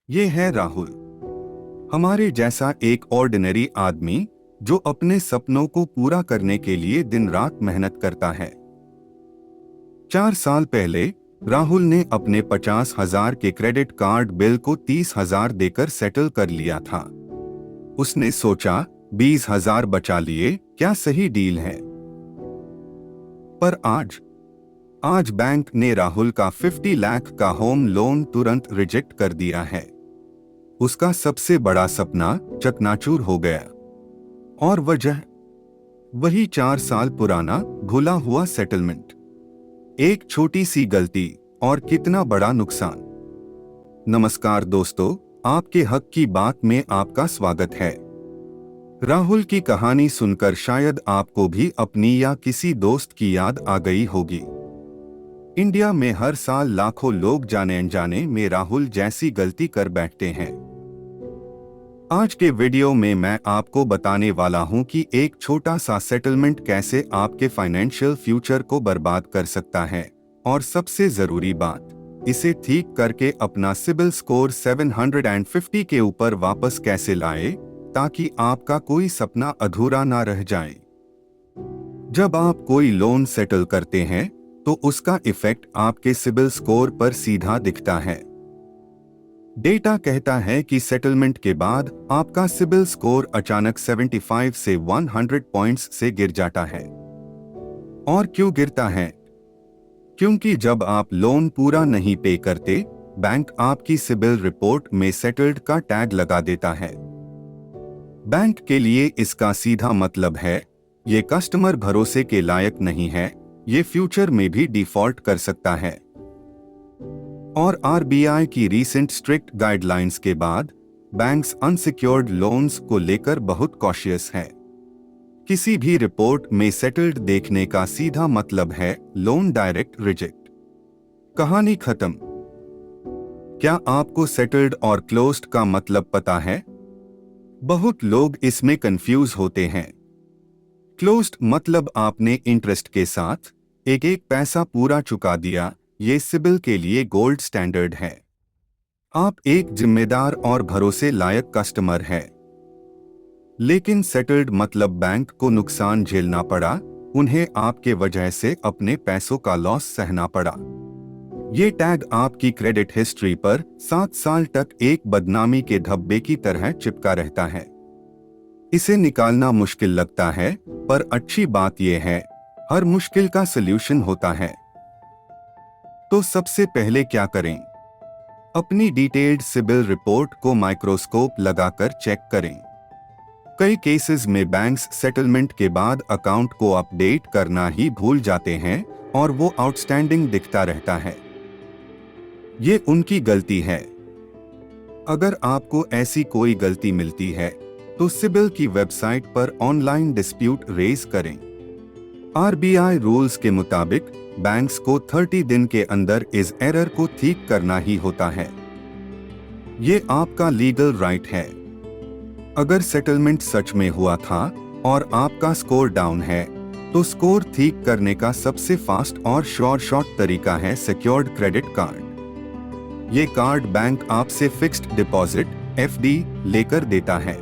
ये है राहुल, हमारे जैसा एक ऑर्डिनरी आदमी जो अपने सपनों को पूरा करने के लिए दिन रात मेहनत करता है। 4 साल पहले राहुल ने अपने 50,000 के क्रेडिट कार्ड बिल को 30,000 देकर सेटल कर लिया था। उसने सोचा 20,000 बचा लिए, क्या सही डील है। पर आज बैंक ने राहुल का 50 लाख का होम लोन तुरंत रिजेक्ट कर दिया है। उसका सबसे बड़ा सपना चकनाचूर हो गया। और वजह वही 4 साल पुराना भूला हुआ सेटलमेंट। एक छोटी सी गलती और कितना बड़ा नुकसान। नमस्कार दोस्तों, आपके हक की बात में आपका स्वागत है। राहुल की कहानी सुनकर शायद आपको भी अपनी या किसी दोस्त की याद आ गई होगी। इंडिया में हर साल लाखों लोग जाने अनजाने में राहुल जैसी गलती कर बैठते हैं। आज के वीडियो में मैं आपको बताने वाला हूं कि एक छोटा सा सेटलमेंट कैसे आपके फाइनेंशियल फ्यूचर को बर्बाद कर सकता है, और सबसे जरूरी बात, इसे ठीक करके अपना सिबिल स्कोर 750 के ऊपर वापस कैसे लाए ताकि आपका कोई सपना अधूरा ना रह जाए। जब आप कोई लोन सेटल करते हैं तो उसका इफेक्ट आपके सिबिल स्कोर पर सीधा दिखता है। डेटा कहता है कि सेटलमेंट के बाद आपका सिबिल स्कोर अचानक 75 से 100 पॉइंट्स से गिर जाता है। और क्यों गिरता है? क्योंकि जब आप लोन पूरा नहीं पे करते, बैंक आपकी सिबिल रिपोर्ट में सेटल्ड का टैग लगा देता है। बैंक के लिए इसका सीधा मतलब है, ये कस्टमर भरोसे के लायक नहीं है, ये फ्यूचर में भी डिफॉल्ट कर सकता है। और आरबीआई की रीसेंट स्ट्रिक्ट गाइडलाइंस के बाद बैंक्स अनसिक्योर्ड लोन्स को लेकर बहुत कॉशियस है। किसी भी रिपोर्ट में सेटल्ड देखने का सीधा मतलब है लोन डायरेक्ट रिजेक्ट। कहानी खत्म। क्या आपको सेटल्ड और क्लोज्ड का मतलब पता है? बहुत लोग इसमें कंफ्यूज होते हैं। क्लोज्ड मतलब आपने इंटरेस्ट के साथ एक पैसा पूरा चुका दिया, ये सिबिल के लिए गोल्ड स्टैंडर्ड है। आप एक जिम्मेदार और भरोसे लायक कस्टमर है। लेकिन सेटल्ड मतलब बैंक को नुकसान झेलना पड़ा, उन्हें आपके वजह से अपने पैसों का लॉस सहना पड़ा। ये टैग आपकी क्रेडिट हिस्ट्री पर 7 साल तक एक बदनामी के धब्बे की तरह चिपका रहता है। इसे निकालना मुश्किल लगता है, पर अच्छी बात यह है, हर मुश्किल का सल्यूशन होता है। तो सबसे पहले क्या करें? अपनी डिटेल्ड सिबिल रिपोर्ट को माइक्रोस्कोप लगाकर चेक करें। कई केसेस में बैंक्स सेटलमेंट के बाद अकाउंट को अपडेट करना ही भूल जाते हैं और वो आउटस्टैंडिंग दिखता रहता है। ये उनकी गलती है। अगर आपको ऐसी कोई गलती मिलती है तो सिबिल की वेबसाइट पर ऑनलाइन डिस्प्यूट रेज करें। आरबीआई रूल्स के मुताबिक बैंक्स को 30 दिन के अंदर इस एरर को ठीक करना ही होता है। ये आपका लीगल राइट है। अगर सेटलमेंट सच में हुआ था और आपका स्कोर डाउन है, तो स्कोर ठीक करने का सबसे फास्ट और शॉर्ट तरीका है सिक्योर्ड क्रेडिट कार्ड। ये कार्ड बैंक आपसे फिक्स्ड डिपॉजिट (FD) लेकर देता है।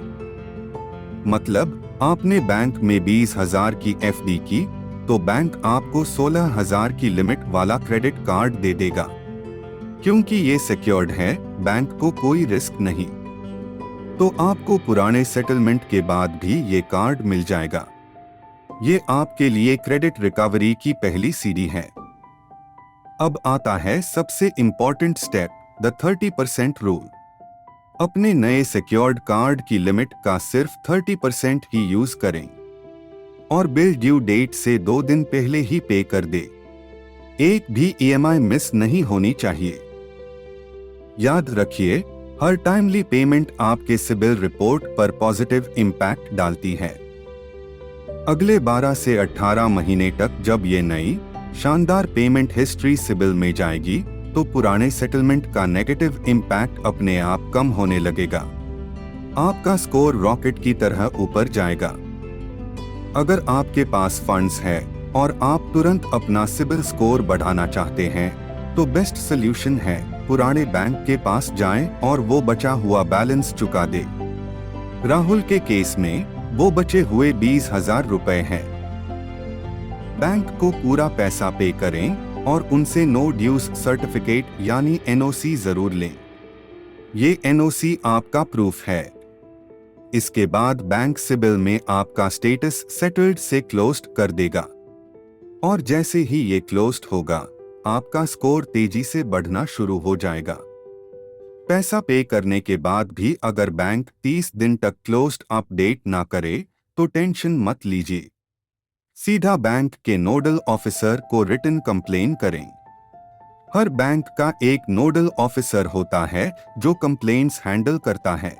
मतलब आपने बैंक में 20,000 की FD की तो बैंक आपको 16,000 की लिमिट वाला क्रेडिट कार्ड दे देगा। क्योंकि ये सिक्योर्ड है, बैंक को कोई रिस्क नहीं, तो आपको पुराने सेटलमेंट के बाद भी ये कार्ड मिल जाएगा। ये आपके लिए क्रेडिट रिकवरी की पहली सीढ़ी है। अब आता है सबसे इंपॉर्टेंट स्टेप, द 30% रूल। अपने नए सिक्योर्ड कार्ड की लिमिट का सिर्फ 30% ही यूज करें और बिल ड्यू डेट से 2 दिन पहले ही पे कर दे। एक भी EMI मिस नहीं होनी चाहिए। याद रखिए, हर टाइमली पेमेंट आपके सिबिल रिपोर्ट पर पॉजिटिव इम्पैक्ट डालती है। अगले 12 से 18 महीने तक जब ये नई शानदार पेमेंट हिस्ट्री सिबिल में जाएगी, तो पुराने सेटलमेंट का नेगेटिव इम्पैक्ट अपने आप कम होने लगेगा। आपका स्कोर रॉकेट की तरह ऊपर जाएगा। अगर आपके पास फंड्स है और आप तुरंत अपना सिबिल स्कोर बढ़ाना चाहते हैं, तो बेस्ट सॉल्यूशन है पुराने बैंक के पास जाएं और वो बचा हुआ बैलेंस चुका दे। राहुल के केस में वो बचे हुए 20,000 रुपए हैं। बैंक को पूरा पैसा पे करें और उनसे नो ड्यूज सर्टिफिकेट यानी NOC जरूर लें। ये NOC आपका प्रूफ है। इसके बाद बैंक सिबिल में आपका स्टेटस सेटल्ड से क्लोज्ड कर देगा और जैसे ही ये क्लोज्ड होगा आपका स्कोर तेजी से बढ़ना शुरू हो जाएगा। पैसा पे करने के बाद भी अगर बैंक 30 दिन तक क्लोज्ड अपडेट ना करे तो टेंशन मत लीजिए, सीधा बैंक के नोडल ऑफिसर को रिटन कंप्लेन करें। हर बैंक का एक नोडल ऑफिसर होता है जो कंप्लेंट्स हैंडल करता है।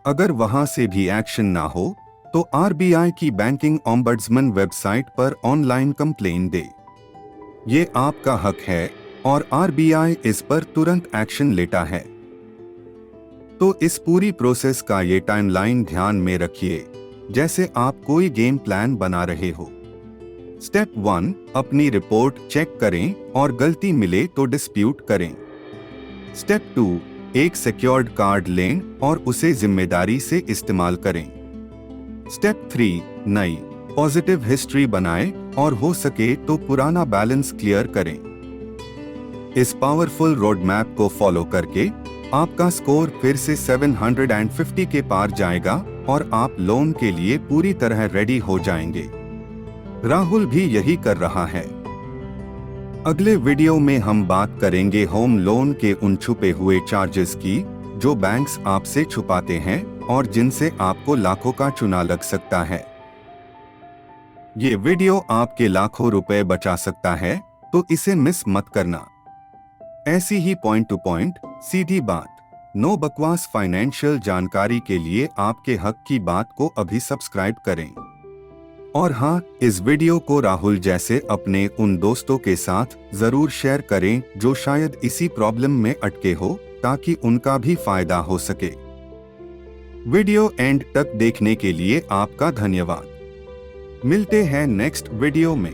अगर वहां से भी एक्शन ना हो तो RBI की बैंकिंग ओम्बड्समैन वेबसाइट पर ऑनलाइन कंप्लेन दे। ये आपका हक है और RBI इस पर तुरंत एक्शन लेता है। तो इस पूरी प्रोसेस का ये टाइमलाइन ध्यान में रखिए जैसे आप कोई गेम प्लान बना रहे हो। स्टेप 1, अपनी रिपोर्ट चेक करें और गलती मिले तो डिस्प्यूट करें। स्टेप 2, एक सिक्योर्ड कार्ड लें और उसे जिम्मेदारी से इस्तेमाल करें। स्टेप 3, नई पॉजिटिव हिस्ट्री बनाएं और हो सके तो पुराना बैलेंस क्लियर करें। इस पावरफुल रोड मैप को फॉलो करके आपका स्कोर फिर से 750 के पार जाएगा और आप लोन के लिए पूरी तरह रेडी हो जाएंगे। राहुल भी यही कर रहा है। अगले वीडियो में हम बात करेंगे होम लोन के उन छुपे हुए चार्जेस की जो बैंक्स आपसे छुपाते हैं और जिनसे आपको लाखों का चूना लग सकता है। ये वीडियो आपके लाखों रुपए बचा सकता है, तो इसे मिस मत करना। ऐसी ही पॉइंट टू पॉइंट सीधी बात, नो बकवास फाइनेंशियल जानकारी के लिए आपके हक की बात को अभी सब्सक्राइब करें। और हाँ, इस वीडियो को राहुल जैसे अपने उन दोस्तों के साथ जरूर शेयर करें जो शायद इसी प्रॉब्लम में अटके हो, ताकि उनका भी फायदा हो सके। वीडियो एंड तक देखने के लिए आपका धन्यवाद। मिलते हैं नेक्स्ट वीडियो में।